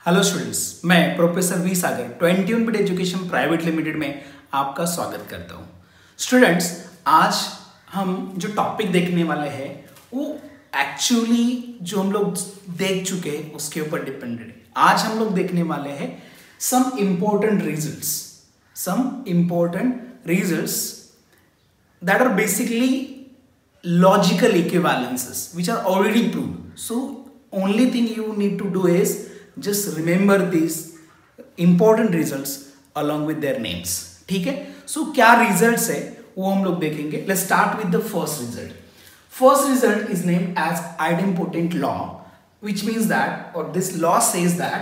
Hello students, मैं professor V सागर 21 bit education private limited में आपका स्वागत करता हूं। स्टूडेंट्स, आज हम जो टॉपिक देखने वाले हैं वो एक्चुअली जो हम लोग देख चुके हैं उसके ऊपर डिपेंडेड है। आज हम लोग देखने वाले हैं some important results that are basically logical equivalences which are already proved. So only thing you need to do is just remember these important results along with their names. ठीक है, so क्या results है वो हम लोग देखेंगे। Let's start with the first result. First result is named as idempotent law, which means that, or this law says that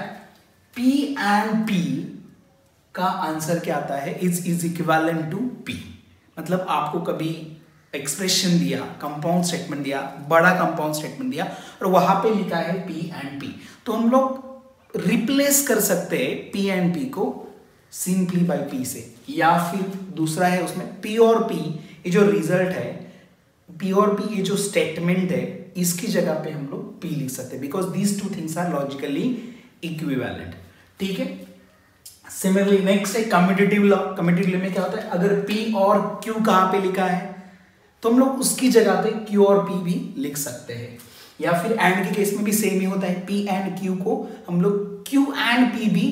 P and P का answer क्या आता है is equivalent to P। मतलब आपको कभी एक्सप्रेशन दिया, कंपाउंड स्टेटमेंट दिया, बड़ा कंपाउंड स्टेटमेंट दिया और वहां पे लिखा है P एंड P, तो हम लोग रिप्लेस कर सकते हैं P एंड P को सिंपली बाय P से, या फिर दूसरा है उसमें P और P, ये जो रिजल्ट है P और P, ये जो स्टेटमेंट है इसकी जगह पे हम लोग P लिख सकते हैं because these two things are logically equivalent. ठीक है, सिमिलरली नेक्स्ट है कम्यूटेटिव लॉ। कम्यूटेटिव लॉ में क्या होता है, अगर P और Q कहाँ पे लिखा है तो हम लोग उसकी जगह पे Q और P भी लिख सकते हैं, या फिर एंड के केस में भी सेम ही होता है, P एंड Q को हम लोग Q एंड P भी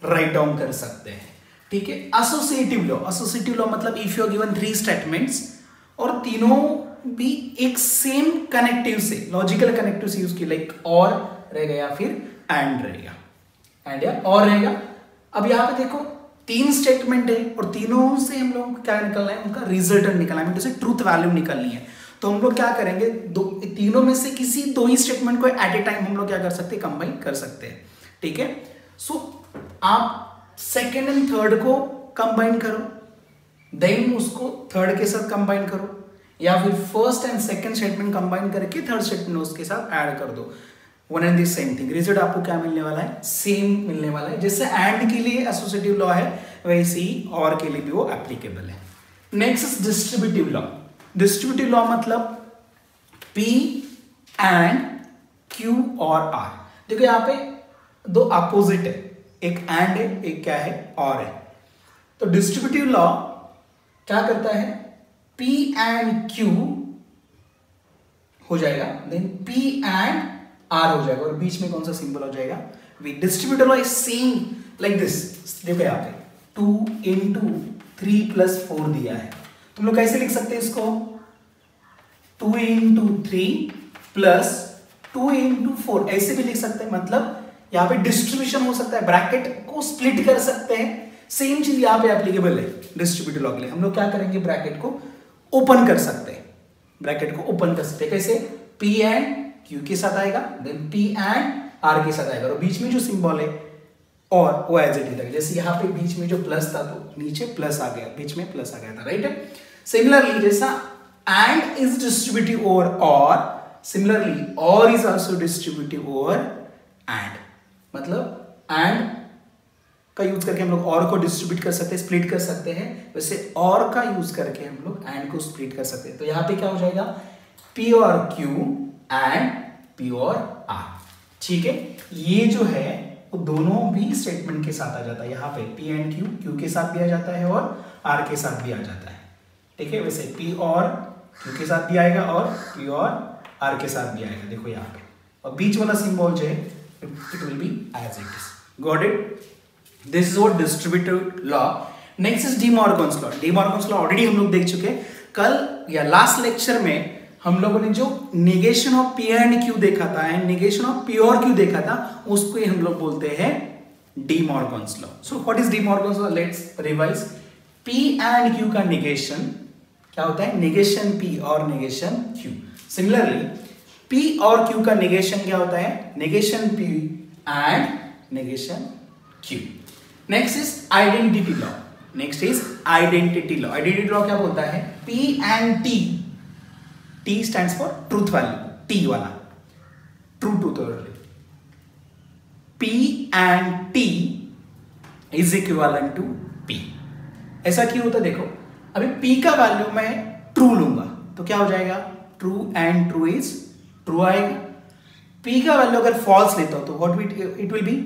राइट डाउन कर सकते हैं। ठीक है, एसोसिएटिव लॉ मतलब if you are given 3 statements और तीनों भी एक सेम कनेक्टिव से, लॉजिकल कनेक्टिव से यूज की, लाइक और रहेगा या फिर एंड रहेगा, एंड या और रहेगा। अब यहाँ पे देखो 3 स्टेटमेंट है और तीनों से हम लोग क्या निकलना है, उनका रिजल्टेंट निकलना है, जैसे ट्रूथ वैल्यू निकलनी है। तो हम लोग क्या करेंगे, तीनों में से किसी 2 ही स्टेटमेंट को एट ए टाइम हम लोग क्या कर सकते हैं, कंबाइन कर सकते हैं। ठीक है, सो आप सेकेंड एंड थर्ड को कंबाइन करो, देन उसको थर्ड के साथ कंबाइन करो, या फिर first and second statement combine करके थर्ड स्टेटमेंट उसके साथ ऐड कर दो। One and the same thing, result आपको क्या मिलने वाला है, सेम मिलने वाला है। जैसे एंड के लिए एसोसिएटिव लॉ है वैसे ही और के लिए भी वो एप्लीकेबल है। Next distributive law. Distributive law मतलब P एंड Q और R। देखो यहाँ पे 2 अपोजिट है, एक एंड है, एक क्या है, और है। तो डिस्ट्रीब्यूटिव लॉ क्या करता है, P एंड Q हो जाएगा, देन P एंड R हो जाएगा और बीच में कौन सा सिंबल हो जाएगा, V। Distributive law is saying like this. देखो यहाँ पे 2 into 3 + 4 दिया है, तुम लोग कैसे लिख सकते हैं इसको, 2 into 3 + 2 into 4 ऐसे भी लिख सकते हैं। मतलब यहाँ पे डिस्ट्रीब्यूशन हो सकता है, ब्रैकेट को स्प्लिट कर सकते हैं। सेम चीज यहाँ पे एप्लीकेबल है डिस्ट्रीब्यूटिव लॉ के लिए। हम लोग क्या करेंगे, ब्रैकेट को ओपन कर सकते हैं, ब्रैकेट को ओपन कर सकते हैं कैसे, P एंड Q के साथ आएगा, देन P एंड R के साथ आएगा और बीच में जो सिंबल है और वो एज इट इज है। जैसे यहाँ पे बीच में जो प्लस था तो नीचे प्लस आ गया, बीच में प्लस आ गया था, राइट है। सिमिलरली जैसा एंड इज डिस्ट्रीब्यूटिव ओवर और, सिमिलरली और is also distributive over and. मतलब एंड का यूज करके हम लोग और को डिस्ट्रीब्यूट कर सकते हैं, स्प्लिट कर सकते हैं, वैसे और का यूज करके हम लोग एंड को स्प्लिट कर सकते हैं। तो यहाँ पे क्या हो जाएगा, P और Q एंड P और R। ठीक है, ये जो है वो दोनों भी स्टेटमेंट के साथ आ जाता है। यहाँ पे P एंड Q के साथ भी आ जाता है और R के साथ भी आ जाता है। ठीक है, वैसे P और Q के साथ भी आएगा और P और R के साथ भी आएगा। देखो यहाँ पे, और बीच वाला सिंबल जो है it will be as it is. Got it? This is what distributive law. Next is De Morgan's law. De Morgan's law already हम लोग देख चुके हैं कल या लास्ट लेक्चर में। हम लोगों ने जो negation of P and Q देखा था एंड निगेशन ऑफ P और Q देखा था, उसको ही हम लोग बोलते हैं D Morgan's law. So what is De Morgan's law, let's revise. P and Q का निगेशन क्या होता है, निगेशन P और निगेशन Q। सिमिलरली P और Q का निगेशन क्या होता है, negation P and negation Q। Next is identity law. Next is identity law. Identity law क्या बोलता है, P and T, T stands for truth value, T वाला true to truth। P and T is equivalent to P। ऐसा क्यों होता है, देखो अभी P का वैल्यू मैं ट्रू लूंगा तो क्या हो जाएगा, true and true is true आएगा। P का वैल्यू अगर फॉल्स लेता हो तो what it will be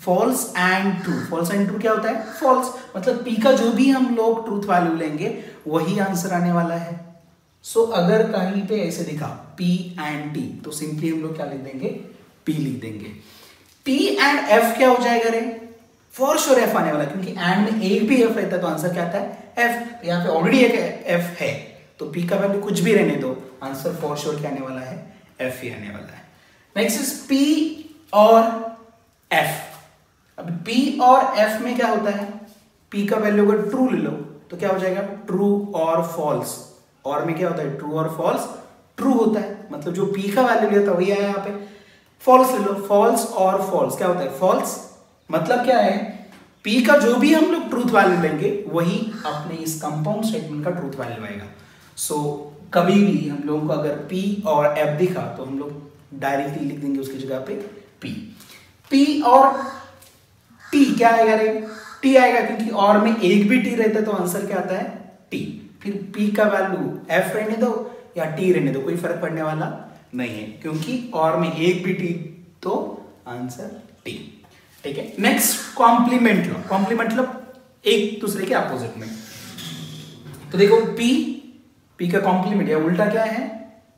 false and true. False and true क्या होता है? फॉल्स, मतलब पी का जो भी हम लोग ट्रूथ वैल्यू लेंगे वही आंसर आने वाला है। सो अगर कहीं पे ऐसे दिखा पी एंड टी तो सिंपली हम लोग क्या लिख देंगे? पी लिख देंगे। पी एंड एफ क्या हो जाएगा रे? फॉर श्योर एफ आने वाला, क्योंकि एंड में एक भी एफ रहता है तो आंसर क्या आता है? एफ। यहाँ पे ऑलरेडी एक एफ है तो पी का वैल्यू कुछ भी रहने दो, आंसर फॉर श्योर क्या आने वाला है? एफ ही आने वाला है। नेक्स्ट इज पी और एफ। अब पी और एफ में क्या होता है? पी का वैल्यू अगर ट्रू ले लो तो क्या हो जाएगा? ट्रू और फॉल्स। और में क्या होता है? ट्रू और फॉल्स। ट्रू होता है, मतलब जो पी का वैल्यू लिया था वही आया यहाँ पे। फॉल्स ले लो, फॉल्स और फॉल्स क्या होता है? फॉल्स। मतलब क्या है? पी का जो भी हम लोग ट्रूथ वैल्यू लेंगे वही अपने इस कंपाउंड स्टेटमेंट का ट्रूथ वैल्यू आएगा। सो कभी भी हम लोगों को अगर पी और एफ दिखा तो हम लोग डायरेक्टली लिख देंगे उसकी जगह पे पी। पी और टी क्या आएगा रे? टी आएगा, क्योंकि और में एक भी टी रहता है तो आंसर क्या आता है? टी। फिर पी का वैल्यू एफ रहने दो या टी रहने दो, कोई फर्क पड़ने वाला नहीं है, क्योंकि और में एक भी टी तो आंसर टी। ठीक है। Next complement law. Complement law एक दूसरे के अपोजिट में। तो देखो पी का कॉम्प्लीमेंट या उल्टा क्या है?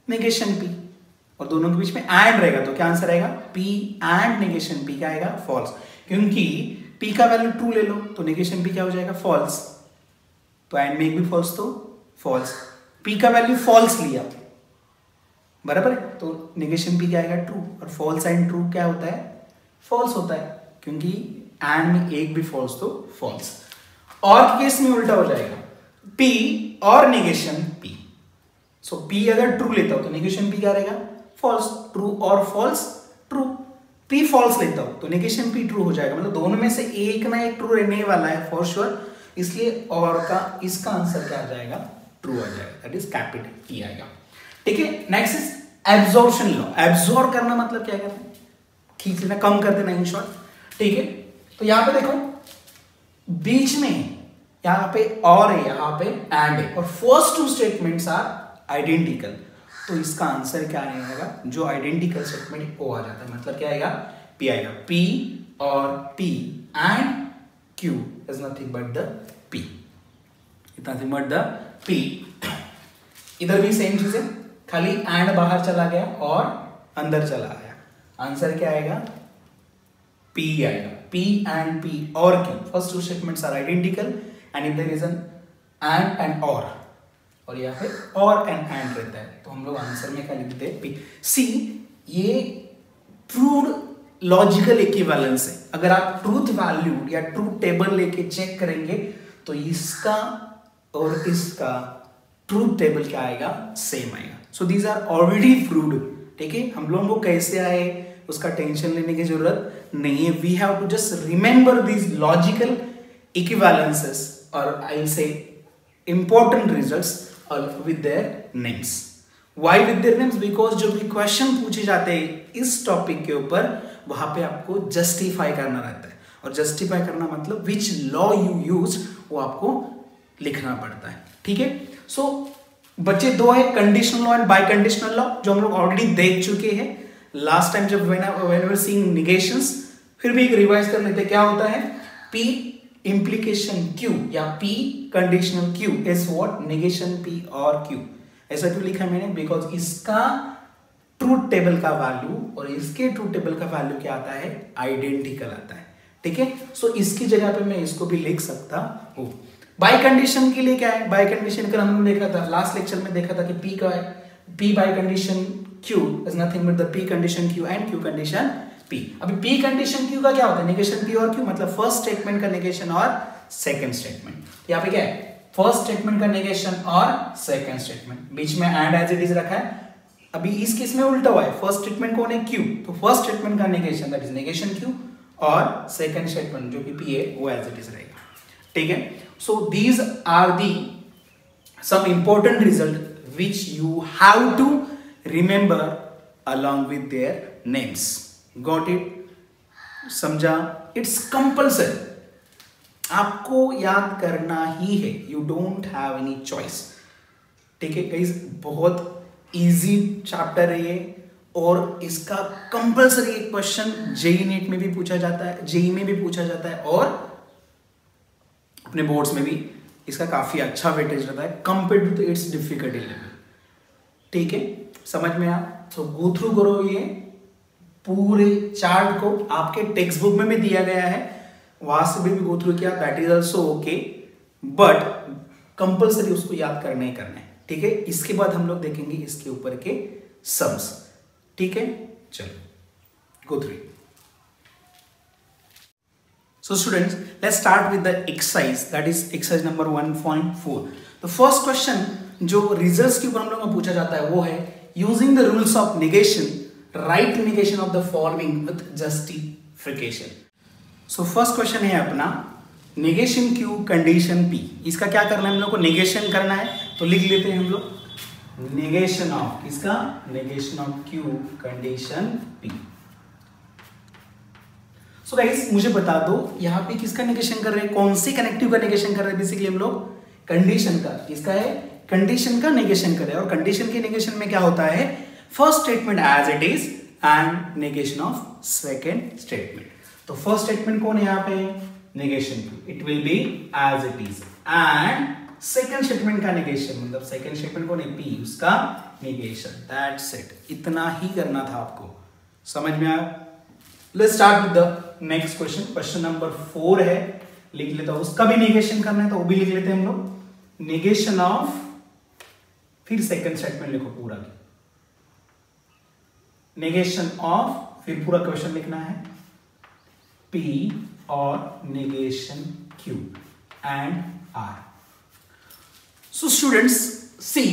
Negation P. और दोनों के बीच में एंड रहेगा तो क्या आंसर आएगा? पी एंड नेगेशन पी क्या आएगा? फॉल्स। क्योंकि पी का वैल्यू ट्रू ले लो तो नेगेशन पी क्या हो जाएगा? फॉल्स। तो एंड में एक भी फॉल्स तो फॉल्स। पी का वैल्यू फॉल्स लिया बराबर है तो नेगेशन पी क्या आएगा? ट्रू। और फॉल्स एंड ट्रू क्या होता है? फॉल्स होता है, क्योंकि एंड में एक भी फॉल्स तो फॉल्स। और केस में उल्टा हो जाएगा, पी और नेगेशन पी। सो पी अगर ट्रू लेता हो तो नेगेशन पी क्या रहेगा? फॉल्स। ट्रू और फॉल्स ट्रू। पी फॉल्स लेता हो तो नेगेशन पी ट्रू हो जाएगा, मतलब दोनों में से एक ना एक ट्रू रहने वाला है फॉर श्योर। इसलिए और का इसका आंसर क्या आ जाएगा? ट्रू आ जाएगा, दैट इज कैपिटल टी आएगा। ठीक है। Next is absorption law. Absorb करना मतलब क्या करना? खींच लेना, कम कर देना इन शॉर्ट। ठीक है। तो यहां पे देखो बीच में यहां पे और है, यहां पे एंड है, और first two statements are identical. तो इसका आंसर क्या आएगा? जो आइडेंटिकल स्टेटमेंट वो आ जाता है, मतलब क्या आएगा? पी आएगा। पी और T and Q is nothing but the P. Nothing but the P. इधर भी सेम चीज है, खाली एंड बाहर चला गया और अंदर चला आया। आंसर क्या आएगा? पी आएगा। पी एंड पी और Q first two statements are identical and if there is an and और यहाँ पे और एंड रहता है तो हम लोग आंसर में क्या लिखते हैं? पी। सी, ये प्रूव्ड लॉजिकल इक्विवेलेंस है। अगर आप ट्रूथ वैल्यू या ट्रूथ टेबल लेके चेक करेंगे तो इसका और इसका ट्रूथ टेबल क्या आएगा? सेम आएगा। So these are already proved. ठीक है। हम लोगों को कैसे आए उसका टेंशन लेने की जरूरत नहीं है। We have to just remember these logical equivalences और I will say important results with their names. Why with their names? Because जो भी क्वेश्चन पूछे जाते हैं इस टॉपिक के ऊपर वहां पे आपको जस्टिफाई करना रहता है, और जस्टिफाई करना मतलब विच लॉ यू यूज वो आपको लिखना पड़ता है। ठीक है। सो बच्चे दो है, conditional law and bye conditional law, जो हम लोग ऑलरेडी देख चुके हैं लास्ट टाइम जब व्हेनेवर सीइंग नेगेशंस। फिर भी एक रिवाइज कर लेते हैं। क्या होता है? पी इंप्लीकेशन क्यू या P conditional Q is what? Negation P और क्यू। ऐसा क्यों लिखा मैंने? बिकॉज इसका ट्रूथ टेबल का वैल्यू और इसके ट्रूथ टेबल का वैल्यू क्या आता है? आइडेंटिकल आता है। ठीक है। सो इसकी जगह पे मैं इसको भी लिख सकता हूं। बाय कंडीशन के लिए क्या है? बाय कंडीशन का हमने देखा था लास्ट लेक्चर में, देखा था कि पी का है P by condition Q is nothing but the P condition Q and Q condition P. अभी पी कंडीशन क्यू का क्या होता है? नेगेशन पी और क्यू, मतलब फर्स्ट स्टेटमेंट का नेगेशन और सेकंड स्टेटमेंट। यहाँ पे क्या है? फर्स्ट स्टेटमेंट का नेगेशन और सेकंड स्टेटमेंट, बीच में एंड एज इट इज रखा है। अभी इस केस में उल्टा हुआ है, फर्स्ट स्टेटमेंट कौन है? क्यू। तो फर्स्ट स्टेटमेंट का negation that is negation Q और सेकंड स्टेटमेंट जो कि पी है वो एज इट इज रहेगा। ठीक है। So these are the some important result which you have to remember along with their names. Got it? समझा? It's compulsory. आपको याद करना ही है। You don't have any choice. ठीक है गाइस, बहुत easy chapter है ये और इसका कंपलसरी एक क्वेश्चन जेई नीट में भी पूछा जाता है, जेई में भी पूछा जाता है और अपने बोर्ड्स में भी इसका काफी अच्छा वेटेज रहता है compare to its difficulty level. ठीक है, समझ में आया? तो गो थ्रू करो ये पूरे चार्ट को, आपके टेक्स्ट बुक में भी दिया गया है, वहां से भी गो थ्रू किया, that is also okay, but compulsory उसको याद करना ही करना है। ठीक है, इसके बाद हम लोग देखेंगे इसके ऊपर के सम्स। ठीक है, चलो go through. So students, let's start with the exercise, that is exercise number 1.4. The first question जो results के ऊपर हम लोग को पूछा जाता है वो है using the rules of negation, write negation of the following with justification. So first question है अपना negation Q condition P. इसका क्या करना है हम लोग को? negation करना है, तो लिख लेते हैं हम लोग negation of, इसका negation of Q condition P. So guys, मुझे बता दो यहाँ पे किसका नेगेशन कर रहे हैं, कौन सी कनेक्टिव का नेगेशन कर रहे हैं? बेसिकली हम लोग कंडीशन का, किसका है? कंडीशन का नेगेशन कर रहे हैं। और कंडीशन के नेगेशन में क्या होता है? First statement as it is and negation of second statement. तो फर्स्ट स्टेटमेंट कौन है यहाँ पे? Negation to, it will be as it is, and second statement का नेगेशन मतलब सेकंड स्टेटमेंट कौन है? पी, उसका नेगेशन। दैट्स इट, इतना ही करना था आपको। समझ में आया? Let's start with the next question. Question number 4 है, लिख लेता हूं, उसका भी नेगेशन करना है तो वो भी लिख लेते हैं हम लोग। नेगेशन ऑफ, फिर सेकंड स्टेटमेंट लिखो पूरा, नेगेशन ऑफ, फिर पूरा क्वेश्चन लिखना है P और negation Q and R। So students see,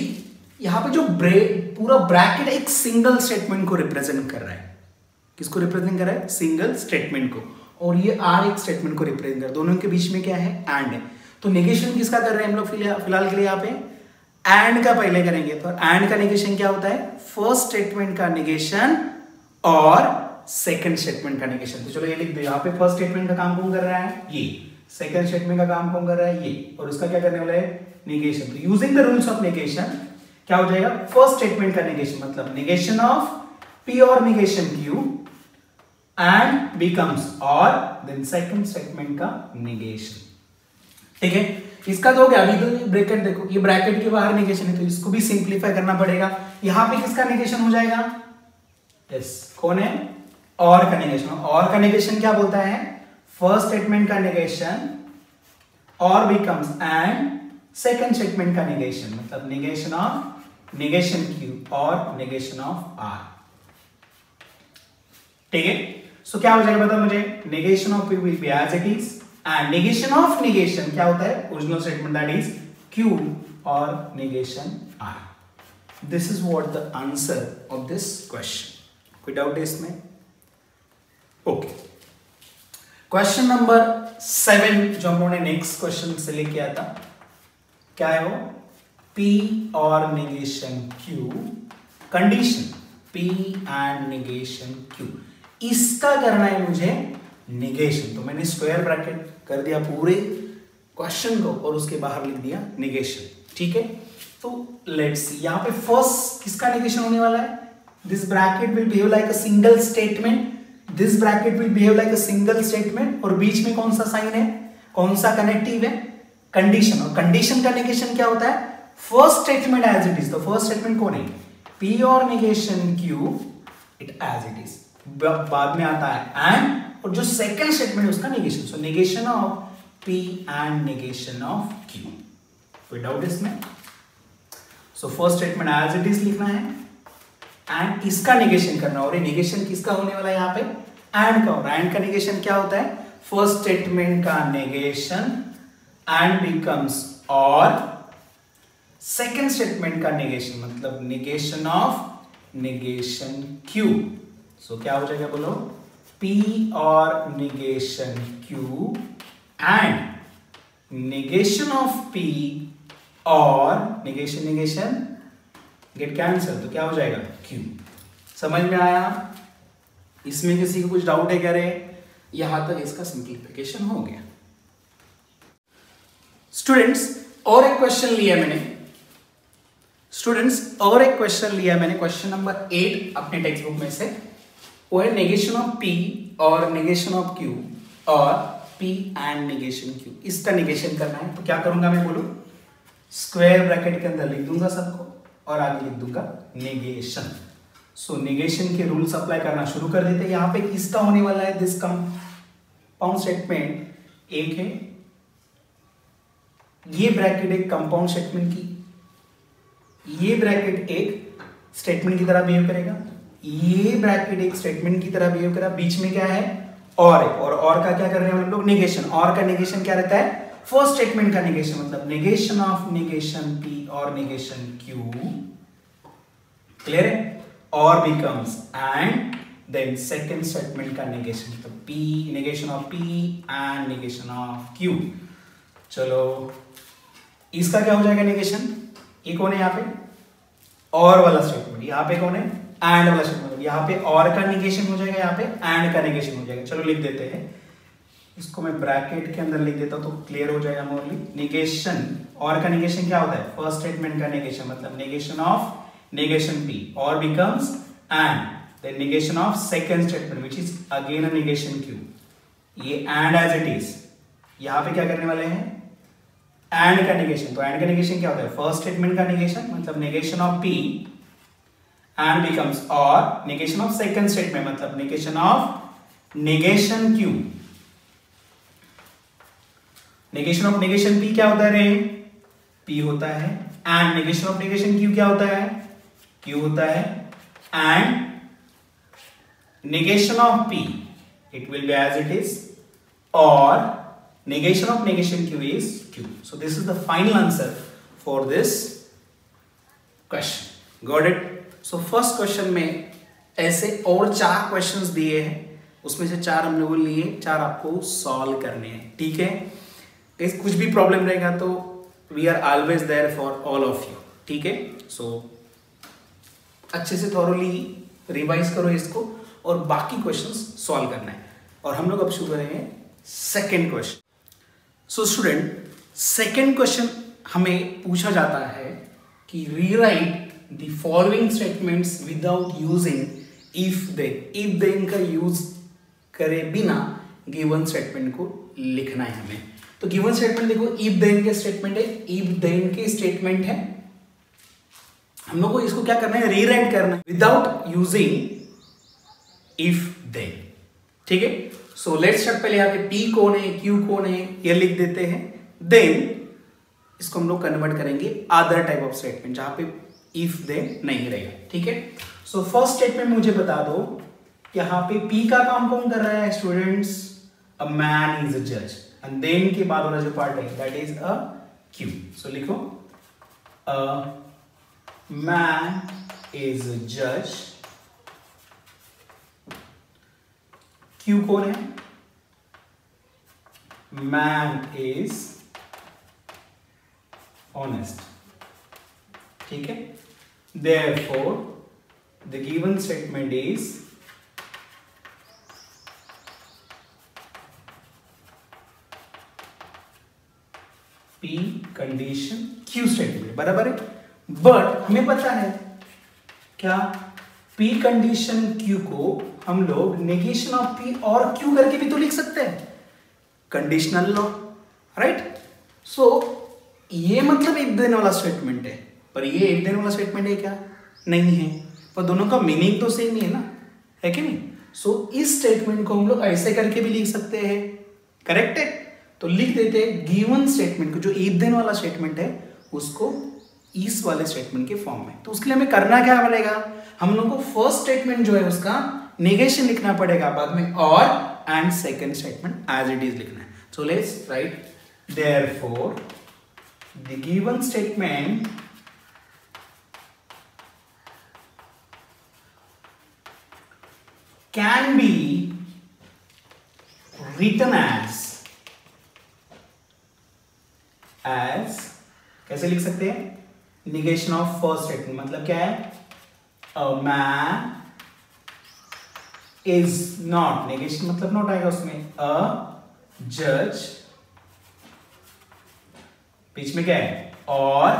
यहां पे जो पूरा ब्रैकेट एक सिंगल स्टेटमेंट को रिप्रेजेंट कर रहा है। किसको रिप्रेजेंट कर रहा है? सिंगल स्टेटमेंट को। और ये आर एक स्टेटमेंट को रिप्रेजेंट कर रहा है। दोनों के बीच में क्या है? एंड है। तो नेगेशन किसका कर रहे हैं हम लोग फिलहाल के लिए? यहाँ पे एंड का पहले करेंगे। तो एंड का नेगेशन क्या होता है? फर्स्ट स्टेटमेंट का नेगेशन और सेकंड स्टेटमेंट का नेगेशन। तो चलो ये लिख दो, यहाँ पे फर्स्ट स्टेटमेंट का काम कौन कर रहा है? ये। सेकंड स्टेटमेंट का काम कौन कर रहा है? ये। और उसका क्या करने वाला है? नेगेशन। तो using the rules of negation क्या हो जाएगा? फर्स्ट स्टेटमेंट का नेगेशन मतलब नेगेशन ऑफ P और negation Q and becomes or then second statement का negation। ठीक है, इसका तो हो गया। अभी तो ब्रैकेट देखो, ये ब्रैकेट के बाहर नेगेशन है तो इसको भी सिंप्लीफाई करना पड़ेगा। यहां पे किसका नेगेशन हो जाएगा? यस, कौन है? और का नेगेशन। और का नेगेशन क्या बोलता है? फर्स्ट स्टेटमेंट का नेगेशन और becomes and सेकंड स्टेटमेंट का नेगेशन मतलब नेगेशन ऑफ नेगेशन Q और नेगेशन ऑफ R। ठीक है, सो क्या हो जाएगा बता मुझे? Negation of P will be as it is and negation of negation क्या होता है? Original statement that is Q और negation R। This is what the answer of this question. कोई डाउट है इसमें? ओके, क्वेश्चन नंबर 7 जो हम लोगों ने नेक्स्ट क्वेश्चन से लेके आया था, क्या है वो? P और negation Q condition P and negation Q, इसका करना है मुझे नेगेशन। तो मैंने स्क्वायर ब्रैकेट कर दिया पूरे क्वेश्चन को और उसके बाहर लिख दिया नेगेशन। ठीक है, तो लेट्स सी, यहां पे फर्स्ट किसका नेगेशन होने वाला है? This bracket will behave like a single statement, this bracket will behave like a single statement, और बीच में कौन सा साइन है? कौन सा कनेक्टिव है? कंडीशन। और कंडीशन का नेगेशन क्या होता है? First statement as it is. तो फर्स्ट स्टेटमेंट कौन है? P और negation Q it as it is, बाद में आता है एंड, और जो सेकंड स्टेटमेंट है उसका negation. So negation of P and negation of Q। कोई डाउट इसमें? So first statement as it is लिखना है एंड इसका नेगेशन करना। और ये नेगेशन किसका होने वाला है यहाँ पे? एंड का। और एंड का नेगेशन क्या होता है? फर्स्ट स्टेटमेंट का नेगेशन एंड बिकम्स और सेकेंड स्टेटमेंट का नेगेशन मतलब नेगेशन ऑफ नेगेशन Q। सो क्या हो जाएगा बोलो? P और negation Q and negation of P और नेगेशन नेगेशन गेट कैंसल, तो क्या हो जाएगा? Q। समझ में आया? इसमें किसी को कुछ डाउट है क्या रे? यहां तक इसका सिंप्लीफिकेशन हो गया। स्टूडेंट्स और एक क्वेश्चन लिया मैंने, स्टूडेंट्स और एक क्वेश्चन लिया मैंने, क्वेश्चन नंबर 8 अपने टेक्स्ट बुक में से, वो है नेगेशन ऑफ P और नेगेशन ऑफ Q और P एंड नेगेशन Q। इसका नेगेशन करना है तो क्या करूंगा मैं, बोलो स्क्वायर ब्रैकेट के अंदर लिख दूंगा सबको और आगे लिख दूंगा नेगेशन। सो नेगेशन के रूल्स अप्लाई करना शुरू कर देते हैं। यहाँ पे किसका होने वाला है, दिस कंपाउंड स्टेटमेंट एक है, ये ब्रैकेट एक कंपाउंड स्टेटमेंट की, ये ब्रैकेट एक स्टेटमेंट की तरह बिहेव करेगा, ये ब्रैकेट एक स्टेटमेंट की तरह बिहेव करेगा, बीच में क्या है और है, और का क्या कर रहे हैं हम लोग, नेगेशन। और का नेगेशन क्या रहता है, फर्स्ट स्टेटमेंट का नेगेशन, मतलब नेगेशन ऑफ नेगेशन P और नेगेशन Q, क्लियर है, और becomes and then second statement का नेगेशन, तो P negation of P and negation of Q। चलो इसका क्या हो जाएगा नेगेशन, ये कौन है यहाँ पे, और वाला स्टेटमेंट, यहाँ पे कौन है एंड वाला स्टेटमेंट, यहाँ पे और का नेगेशन हो जाएगा, यहाँ पे एंड का नेगेशन हो जाएगा। चलो लिख देते हैं इसको, मैं ब्रैकेट के अंदर लिख देता हूं तो क्लियर हो जाएगा मोरली। नेगेशन, और का नेगेशन क्या होता है, फर्स्ट स्टेटमेंट का नेगेशन, मतलब नेगेशन ऑफ नेगेशन P और becomes and then negation of second statement which is again a negation Q। ये एंड एज इट इज, यहाँ पे क्या करने वाले हैं, एंड का नेगेशन। तो एंड का नेगेशन क्या होता है, फर्स्ट स्टेटमेंट का नेगेशन, मतलब negation of P and becomes और नेगेशन ऑफ सेकंड स्टेटमेंट, मतलब negation of negation Q। Negation of negation P क्या होता है रे, P होता है, and negation of negation Q क्या होता है, Q होता है, and negation of P it will be as it is, or negation of negation Q is Q. So this is the final answer for this question. Got it? So first question में ऐसे और 4 questions दिए हैं, उसमें से 4 हम लोगों ने लिए, 4 आपको सॉल्व करने हैं, ठीक है। इस कुछ भी प्रॉब्लम रहेगा तो we are always there for all of you, ठीक है। So अच्छे से थॉरोली रिवाइज करो इसको और बाकी क्वेश्चंस सॉल्व करना है। और हम लोग अब शुरू करेंगे second question. So student, second question हमें पूछा जाता है कि rewrite the following statements without using if then का यूज करे बिना गिवन स्टेटमेंट को लिखना है हमें। तो गिवन स्टेटमेंट देखो, इफ देन के स्टेटमेंट है, इफ देन के स्टेटमेंट है, हम लोग को इसको क्या करना है, रीराइट करना है विदाउट यूजिंग इफ देन, ठीक है। सो लेट्स स्टार्ट, पहले यहाँ पे P कौन है, Q कौन है, ये लिख देते हैं, देन इसको हम लोग कन्वर्ट करेंगे अदर टाइप ऑफ स्टेटमेंट जहां पे इफ देन नहीं रहेगा, ठीक है। सो फर्स्ट स्टेटमेंट मुझे बता दो, यहाँ पे P का काम कौन कर रहा है students, a man is a जज, एंड देन के बाद वाला जो पार्ट है दैट इज अ Q। सो लिखो अ मैन इज अ जज, Q कौन है, मैन इज ऑनेस्ट, ठीक है। Therefore the given statement is P condition Q statement, बराबर है। बट हमें पता है क्या, P कंडीशन Q को हम लोग नेगेशन ऑफ P और Q करके भी तो लिख सकते हैं, कंडीशनल लॉ, राइट। सो ये मतलब इफ देन वाला स्टेटमेंट है, पर ये इफ देन वाला स्टेटमेंट है क्या, नहीं है, पर दोनों का मीनिंग तो सेम ही है ना, है कि नहीं। सो इस स्टेटमेंट को हम लोग ऐसे करके भी लिख सकते हैं, करेक्ट है। तो लिख देते हैं गिवन स्टेटमेंट को, जो इफ देन वाला स्टेटमेंट है उसको इस वाले स्टेटमेंट के फॉर्म में। तो उसके लिए हमें करना क्या पड़ेगा, हम लोग को फर्स्ट स्टेटमेंट जो है उसका नेगेशन लिखना पड़ेगा, बाद में और and second statement as it is लिखना है। So let's write, therefore the given statement can be written as कैसे लिख सकते हैं, negation of first statement, मतलब क्या है, a man is not, negation मतलब not आएगा उसमें, a judge, बीच में क्या है, और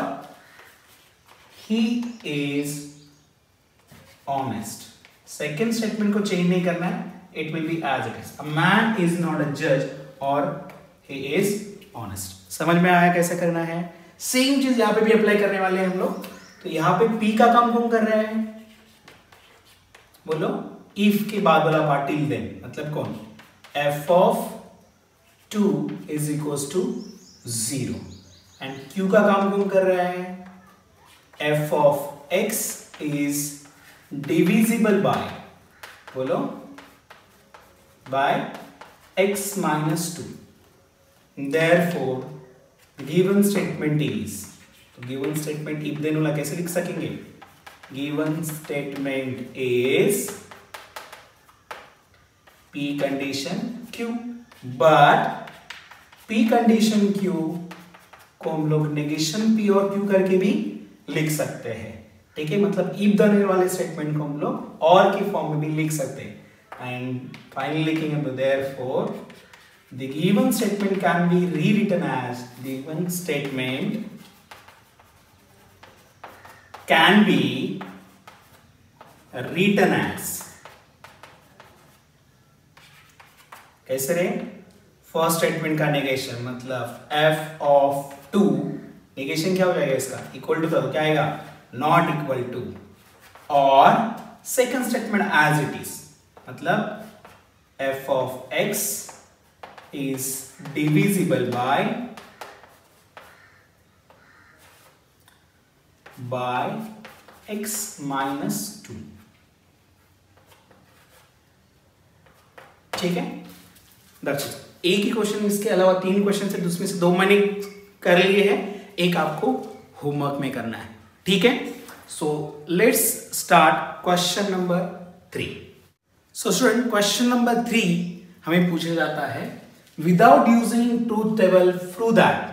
he is honest. Second statement को चेंज नहीं करना है, it will be as it is. A man is not a जज और ही इज ऑनेस्ट। समझ में आया कैसे करना है? सेम चीज यहां पे भी अप्लाई करने वाले हैं हम लोग। तो यहां पे पी का काम कौन कर रहे हैं? बोलो, इफ के बाद वाला पार्ट टिल देन, मतलब कौन? F of 2 is equals to 0 and Q का काम कौन कर रहा है? F of X is divisible by, बोलो, by x minus 2. Therefore, given statement is, तो given statement if then वाला कैसे लिख सकेंगे? Given statement is P condition Q, but P condition Q को हम लोग negation P और Q करके भी लिख सकते हैं, ठीक है? मतलब if then वाले स्टेटमेंट को हम लोग और की फॉर्म में भी लिख सकते हैं। And finally लिखेंगे तो therefore the given statement can be rewritten as, given statement can be written as, कैसे रे? फर्स्ट स्टेटमेंट का नेगेशन मतलब f of 2, नेगेशन क्या हो जाएगा इसका? इक्वल टू, तो क्या आएगा? नॉट इक्वल टू, और second statement as it is, मतलब f of x is divisible by x minus 2, ठीक है? That's it. एक ही क्वेश्चन, इसके अलावा 3 क्वेश्चन है, उसमें से 2 मैंने कर लिए हैं, एक आपको होमवर्क में करना है, ठीक है? So let's start question number 3। So student, question number 3 हमें पूछा जाता है, without using truth table prove that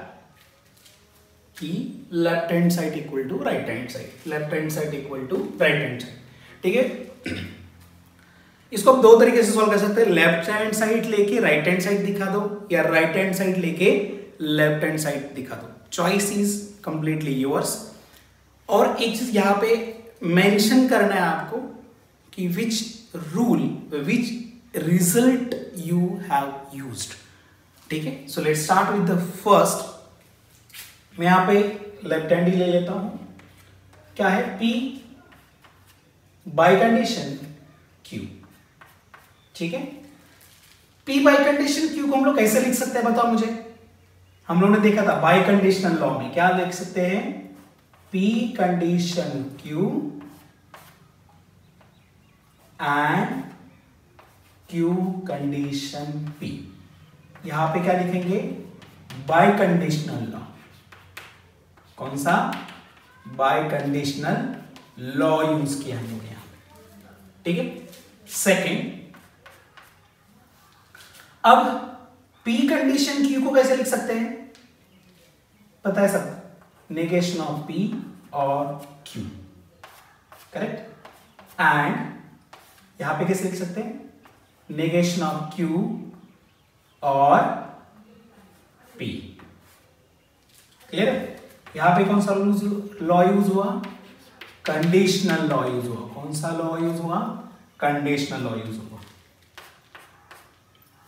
कि left hand side equal to right hand side, left hand side equal to right hand side, ठीक है? इसको आप 2 तरीके से सॉल्व कर सकते हैं, लेफ्ट हैंड साइड लेके राइट हैंड साइड दिखा दो, या राइट हैंड साइड लेके लेफ्ट हैंड साइड दिखा दो। Choice is completely yours. और एक चीज यहां पे मेंशन करना है आपको कि which rule, which result you have used, ठीक है? So let's start with the first. मैं यहां पे लेफ्ट हैंड ही ले लेता हूं। क्या है? P बाय कंडीशन Q, ठीक है? P बाय कंडीशन Q को हम लोग कैसे लिख सकते हैं, बताओ मुझे। हम लोगों ने देखा था बाय कंडीशनल लॉ में क्या लिख सकते हैं? P condition Q and Q condition P। यहां पे क्या लिखेंगे? Bye conditional law. कौन सा? बाय कंडीशनल लॉ यूज किया हम लोग यहां पे, ठीक है? सेकेंड, अब P कंडीशन Q को कैसे लिख सकते हैं? पता है सब, नेगेशन ऑफ P और Q, करेक्ट? एंड यहां पे कैसे लिख सकते हैं? नेगेशन ऑफ Q और P, क्लियर है? यहां पे कौन सा लॉ यूज हुआ? कंडीशनल लॉ यूज हुआ। कौन सा लॉ यूज हुआ? कंडीशनल लॉ यूज हुआ,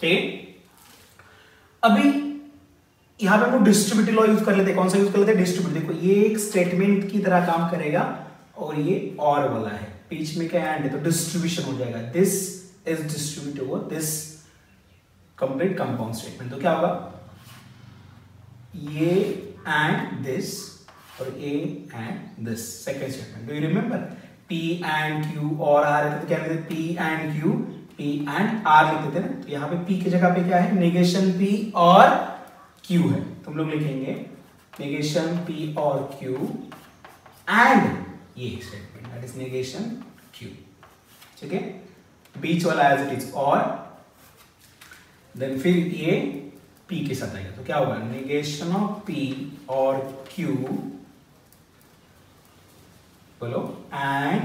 ठीक? अभी यहां पे हम लोग डिस्ट्रीब्यूटिव लॉ यूज कर लेते हैं। कौन सा यूज कर लेते हैं? डिस्ट्रीब्यूटिव। देखो ये एक स्टेटमेंट की तरह काम करेगा और ये और वाला है, बीच में क्या एंड है, तो डिस्ट्रीब्यूशन हो जाएगा। This is distributive over this complete compound statement. तो क्या होगा? ये एंड दिस और A and this, second statement. Do you remember? P and Q और R रहते तो क्या लिखते? P and Q, P and R लिखते थे ना। तो यहाँ पे P की जगह पे क्या है? नेगेशन P और Q है, तो हम लोग लिखेंगे नेगेशन P और Q एंड ये statement that is negation Q, ठीक है? बीच वाला एज इट इज और देन फिर ये P के साथ आएगा, तो क्या होगा? नेगेशन ऑफ P और Q, बोलो, एंड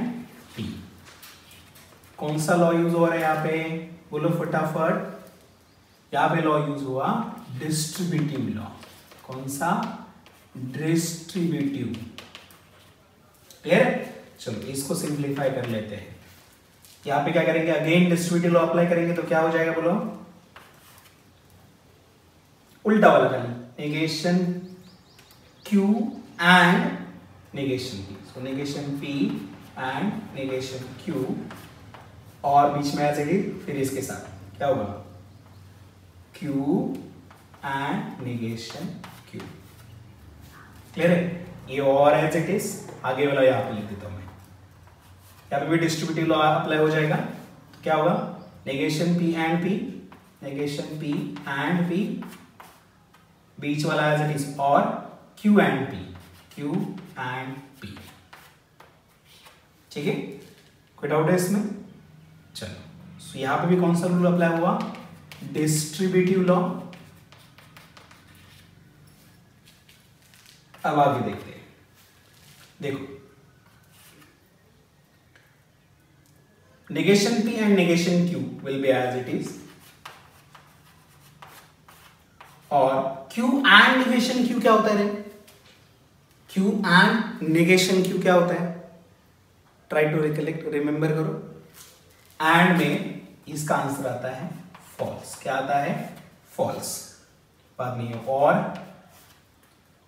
P। कौन सा लॉ यूज हो रहा है यहाँ पे? बोलो फटाफट। यहाँ पे लॉ यूज हुआ डिस्ट्रीब्यूटिव लॉ। कौन सा? डिस्ट्रीब्यूटिव क्लियर है? चलो इसको सिंप्लीफाई कर लेते हैं। यहाँ पे क्या करेंगे, अगेन डिस्ट्रीब्यूटिव लॉ अप्लाई करेंगे तो क्या हो जाएगा बोलो, उल्टा वाला करना, negation Q and negation P, so negation P and negation Q, और बीच में ऐसे फिर इसके साथ क्या होगा, Q and negation Q। Clear है? ये और एज इट इज, आगे वाला यहाँ पे लिख देता हूं मैं, यहाँ पे भी डिस्ट्रीब्यूटिव लॉ अप्लाई हो जाएगा। तो क्या होगा, negation P and P, negation P and P, बीच वाला एज इट इज, और Q and P, Q and P। ठीक है, कोई डाउट है इसमें? चलो, सो यहां पे भी कौन सा रूल अप्लाई हुआ, डिस्ट्रीब्यूटिव लॉ। अब आगे देखते हैं, देखो negation P and negation Q will be as it is, और Q and negation Q क्या होता है रे? Q and negation Q क्या होता है? ट्राई टू रिकलेक्ट, रिमेंबर करो। एंड में इसका आंसर आता है फॉल्स। क्या आता है? फॉल्स। बात नहीं है। और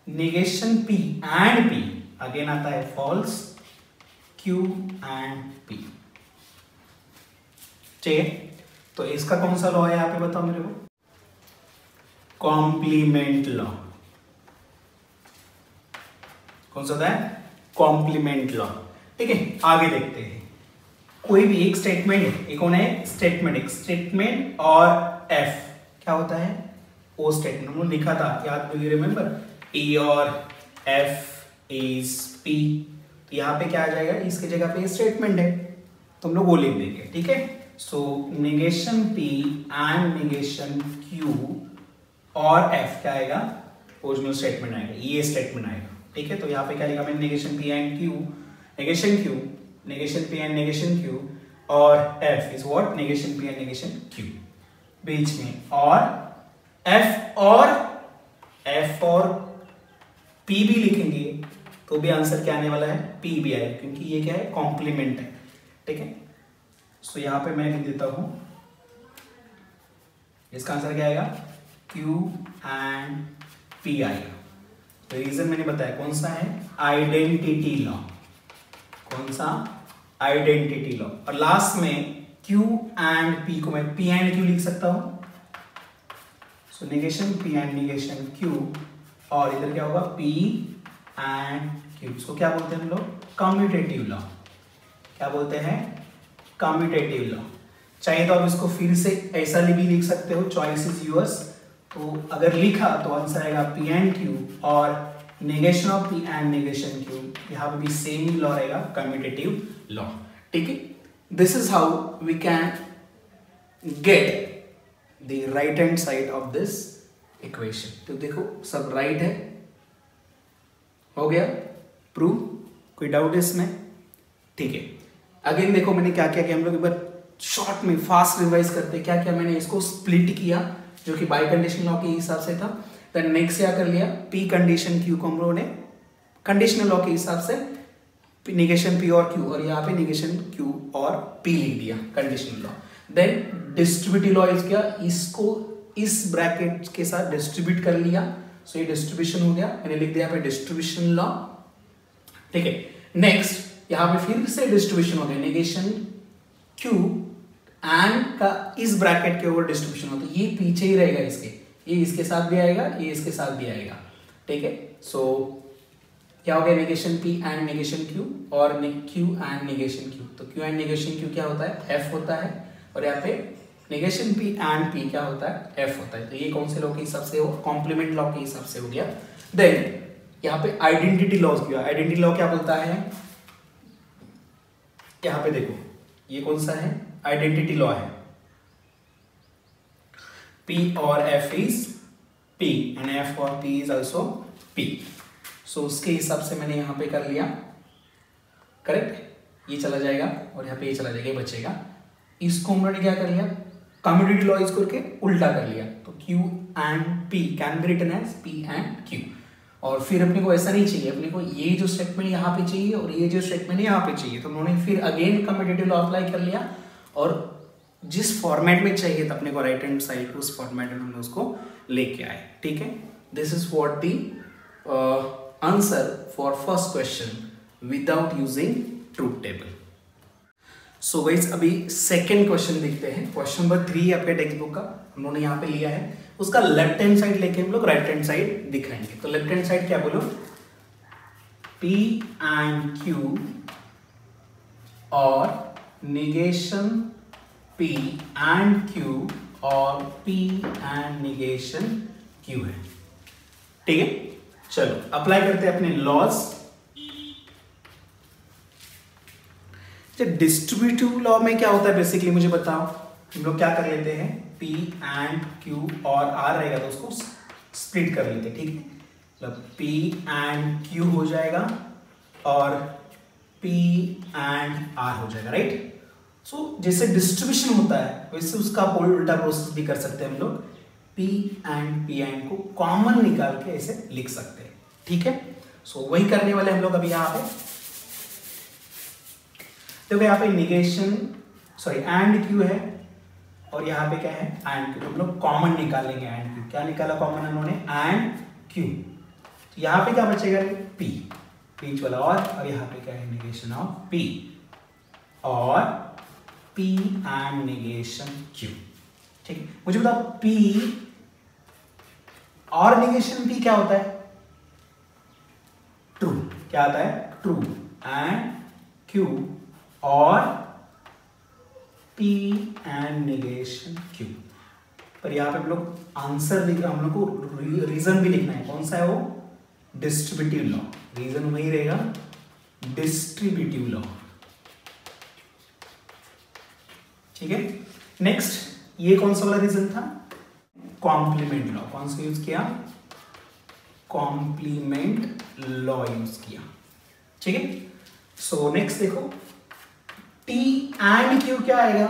negation P and P again आता है फॉल्स, Q एंड P। ठीक है, तो इसका कौन सा लॉ है यहाँ पे बताओ मेरे को? Complement law. कौन सा होता है? Complement law. ठीक है, आगे देखते हैं। कोई भी एक स्टेटमेंट है, एक कौन है? स्टेटमेंट। एक स्टेटमेंट और एफ क्या होता है? वो स्टेटमेंट हमने लिखा था, याद डू यू रिमेंबर? P और F इज P। तो यहाँ पे क्या आ जाएगा? इसकी जगह पे स्टेटमेंट है तो हम लोग वो लिख देंगे। ठीक है, so negation P and negation Q और F क्या आएगा? ओरिजिनल स्टेटमेंट आएगा, ये स्टेटमेंट आएगा। ठीक है, तो यहाँ पे क्या लिखा मैंने? Negation P and Q, negation Q, negation P and negation Q, और F is what? Negation P and negation Q। बीच में और F और P भी लिखेंगे तो भी आंसर क्या आने वाला है? P भी आएगा, क्योंकि ये क्या है? कॉम्प्लीमेंट है। ठीक है, सो यहां पे मैं लिख देता हूं, इसका आंसर क्या आएगा? Q एंड P आएगा। तो रीजन मैंने बताया कौन सा है? Identity law. कौन सा? Identity law. और लास्ट में Q एंड P को मैं P एंड Q लिख सकता हूं। So negation P and negation Q, और इधर क्या होगा? P and Q। इसको क्या बोलते हैं हम लोग? Commutative law. क्या बोलते हैं? Commutative law. चाहिए तो आप इसको फिर से ऐसा भी लिख सकते हो, चॉइस इज यूअर्स। तो अगर लिखा तो आंसर आएगा P एंड Q, और negation of P and negation Q, यहाँ पे भी सेम ही लॉ रहेगा, कम्यूटेटिव लॉ। ठीक है, this is how we can get the right hand side of this equation. तो देखो सब राइट है, हो गया प्रूव। कोई डाउट है इसमें? ठीक है, अगेन देखो मैंने क्या क्या किया, हम लोग एक बार शॉर्ट में फास्ट रिवाइज करते क्या क्या मैंने इसको स्प्लिट किया, जो कि बाई कंडीशनल लॉ के हिसाब से था। देन नेक्स्ट क्या कर लिया? P कंडीशन Q को हम लोगों ने कंडीशनल लॉ के हिसाब से नेगेशन P और Q, और यहाँ पे नेगेशन Q और P लिख दिया conditional law. Then distributive law is क्या? इसको इस ब्रैकेट के साथ डिस्ट्रीब्यूट कर लिया, सो ये डिस्ट्रीब्यूशन हो गया, मैंने लिख दिया पे डिस्ट्रीब्यूशन लॉ। ठीक है, नेक्स्ट यहाँ पे फिर से डिस्ट्रीब्यूशन हो गया, नेगेशन Q एंड का इस ब्रैकेट के ऊपर डिस्ट्रीब्यूशन होता है, ये पीछे ही रहेगा इसके, ये इसके साथ भी आएगा, ये इसके साथ भी आएगा। ठीक है, सो क्या हो गया? Negation P and negation Q और Q एंड नेगेशन Q। तो Q एंड नेगेशन Q क्या होता है? F होता है, और यहाँ पे नेगेशन P एंड P क्या होता है? F होता है। तो ये कौन से लॉ के हिसाब से हो? कॉम्प्लीमेंट लॉ के हिसाब से हो गया। देन यहाँ पे आइडेंटिटी लॉ किया। आइडेंटिटी लॉ क्या बोलता है? यहाँ पे देखो ये कौन सा है? आइडेंटिटी लॉ है, P और F is P and F और P इज ऑल्सो P। सो उसके हिसाब से मैंने यहाँ पे कर लिया, करेक्ट? ये चला जाएगा और यहाँ पे ये चला जाएगा, ये बचेगा। इसको हमने क्या कर लिया? कम्यूटेटिव लॉ इसको करके उल्टा कर लिया, तो Q and P can be written as P and Q। और फिर अपने को ऐसा नहीं चाहिए, अपने को ये जो स्टेटमेंट यहाँ पे चाहिए और ये जो स्टेटमेंट यहाँ पे चाहिए, तो उन्होंने फिर अगेन कम्यूटेटिव लॉ अप्लाई कर लिया और जिस फॉर्मेट में चाहिए था अपने को राइट हैंड साइड को, उस फॉर्मेट में हमने उसको लेके आए। ठीक है, this is what the answer for first question without using truth table. So guys अभी सेकंड क्वेश्चन देखते हैं। क्वेश्चन नंबर 3 आपके टेक्स्ट बुक का हम लोगों ने यहाँ पे लिया है, उसका लेफ्ट हैंड साइड लेके हम लोग राइट हैंड साइड दिखाएंगे। तो लेफ्ट हैंड साइड क्या बोलो, P and Q और negation P and Q और P and negation Q है। ठीक है, चलो अप्लाई करते हैं अपने लॉज। डिस्ट्रीब्यूटिव लॉ में क्या होता है बेसिकली मुझे बताओ। हम लोग क्या कर लेते हैं, P and Q और R रहेगा तो उसको स्प्लिट कर लेते हैं। ठीक है, मतलब P and Q हो जाएगा और P and R हो जाएगा, राइट। सो जैसे डिस्ट्रीब्यूशन होता है वैसे उसका उल्टा प्रोसेस भी कर सकते हैं हम लोग। P and को कॉमन निकाल के ऐसे लिख सकते हैं। ठीक है, सो वही करने वाले हम लोग अभी यहाँ पे। देखो यहाँ पे निगेशन सॉरी एंड क्यू है और यहाँ पे क्या है एंड क्यू, हम लोग कॉमन निकालेंगे एंड क्यू। क्या निकाला कॉमन उन्होंने, एंड क्यू। तो यहाँ पे क्या बचेगा, P बीच वाला और यहाँ पे क्या है निगेशन ऑफ P और P एंड निगेशन Q। ठीक है, मुझे बताओ P और निगेशन P क्या होता है, ट्रू। क्या आता है, ट्रू। एंड Q और P एंड निगेशन Q। पर यहाँ पे हम लोग आंसर लिख, हम लोग को रीजन भी लिखना है। कौन सा है वो, डिस्ट्रीब्यूटिव लॉ। रीजन वही रहेगा, डिस्ट्रीब्यूटिव लॉ। ठीक है, नेक्स्ट ये कौन सा वाला रीजन था, कॉम्प्लीमेंट लॉ। कौन सा यूज किया, कॉम्प्लीमेंट लॉ यूज किया। ठीक है, सो नेक्स्ट देखो T एंड Q क्या आएगा,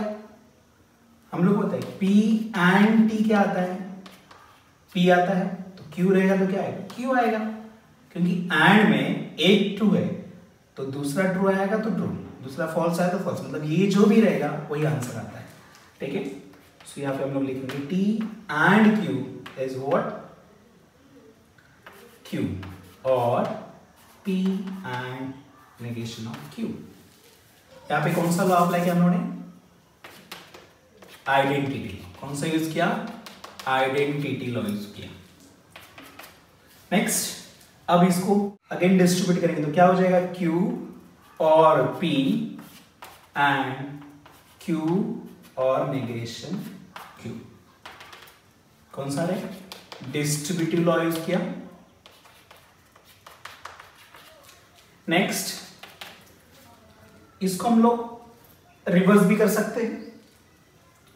हम लोग बताए P एंड T क्या आता है, P आता है तो Q रहेगा तो क्या आएगा, Q आएगा। क्योंकि एंड में एक ट्रू है तो दूसरा ट्रू आएगा तो ट्रू, दूसरा फॉल्स आएगा तो फॉल्स, मतलब ये जो भी रहेगा वही आंसर आता है। ठीक है, सो यहाँ पे हम लोग लिखेंगे T and Q is what, Q और P and negation of Q। यहाँ पे कौन सा लॉ अप्लाई किया हम लोगों ने, आइडेंटिटी। कौन सा यूज किया, आइडेंटिटी लॉ यूज किया। नेक्स्ट अब इसको अगेन डिस्ट्रीब्यूट करेंगे तो क्या हो जाएगा, Q और P एंड Q और नेगेशन Q। कौन सा है, डिस्ट्रीब्यूटिव लॉ यूज किया। नेक्स्ट इसको हम लोग रिवर्स भी कर सकते हैं,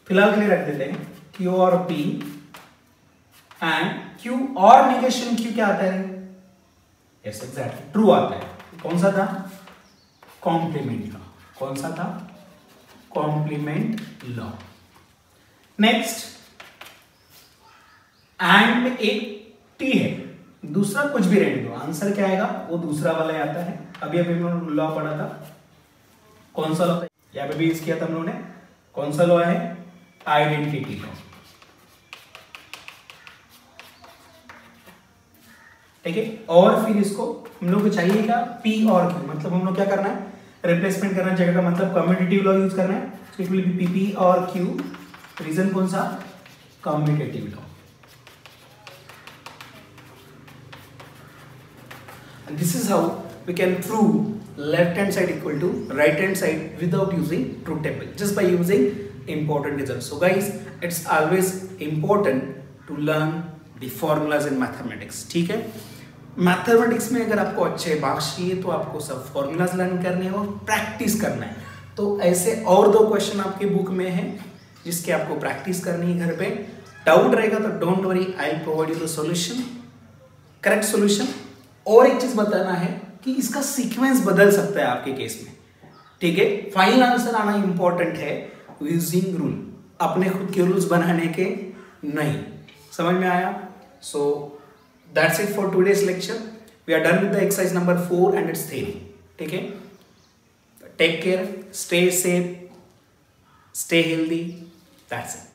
फिलहाल के लिए रख देते हैं Q और P एंड Q और नेगेशन Q क्या आता है, यस एग्जैक्टली ट्रू आता है। कौन सा था, कॉम्प्लीमेंट लॉ। कौन सा था, कॉम्प्लीमेंट लॉ। नेक्स्ट एंड में एक T है, दूसरा कुछ भी रहने दो, आंसर क्या आएगा वो दूसरा वाला आता है। अभी हमने लॉ पढ़ा था, कौन सा लॉ, यहाँ पे भी यूज किया था हम लोगों ने। कौन सा लॉ है, आइडेंटिटी लॉ। ठीक है, और फिर इसको हम लोग को चाहिए क्या, P और Q, मतलब हम लोग क्या करना है, रिप्लेसमेंट करना जगह का मतलब कम्यूटेटिव लॉ यूज करना है। इट विल बी P और Q। रीजन कौन सा, commutative law. This is how we can prove left hand side equal to right hand side without using truth table, just by using important results. So guys, it's always important to learn the formulas in mathematics. ठीक है, mathematics में अगर आपको अच्छे marks चाहिए तो आपको सब फॉर्मूलाज लर्न करने हैं और प्रैक्टिस करना है। तो ऐसे और 2 क्वेश्चन आपके बुक में है जिसके आपको प्रैक्टिस करनी है घर पे। डाउट रहेगा तो don't worry, I will provide you the solution, correct solution. और एक चीज बताना है कि इसका सीक्वेंस बदल सकता है आपके केस में। ठीक है, फाइनल आंसर आना इंपॉर्टेंट है यूजिंग रूल, अपने खुद के रूल्स बनाने के नहीं। समझ में आया? So that's it for today's lecture. We are done with the exercise number 4 and its theory. ठीक है, take care, stay safe, stay healthy. That's it.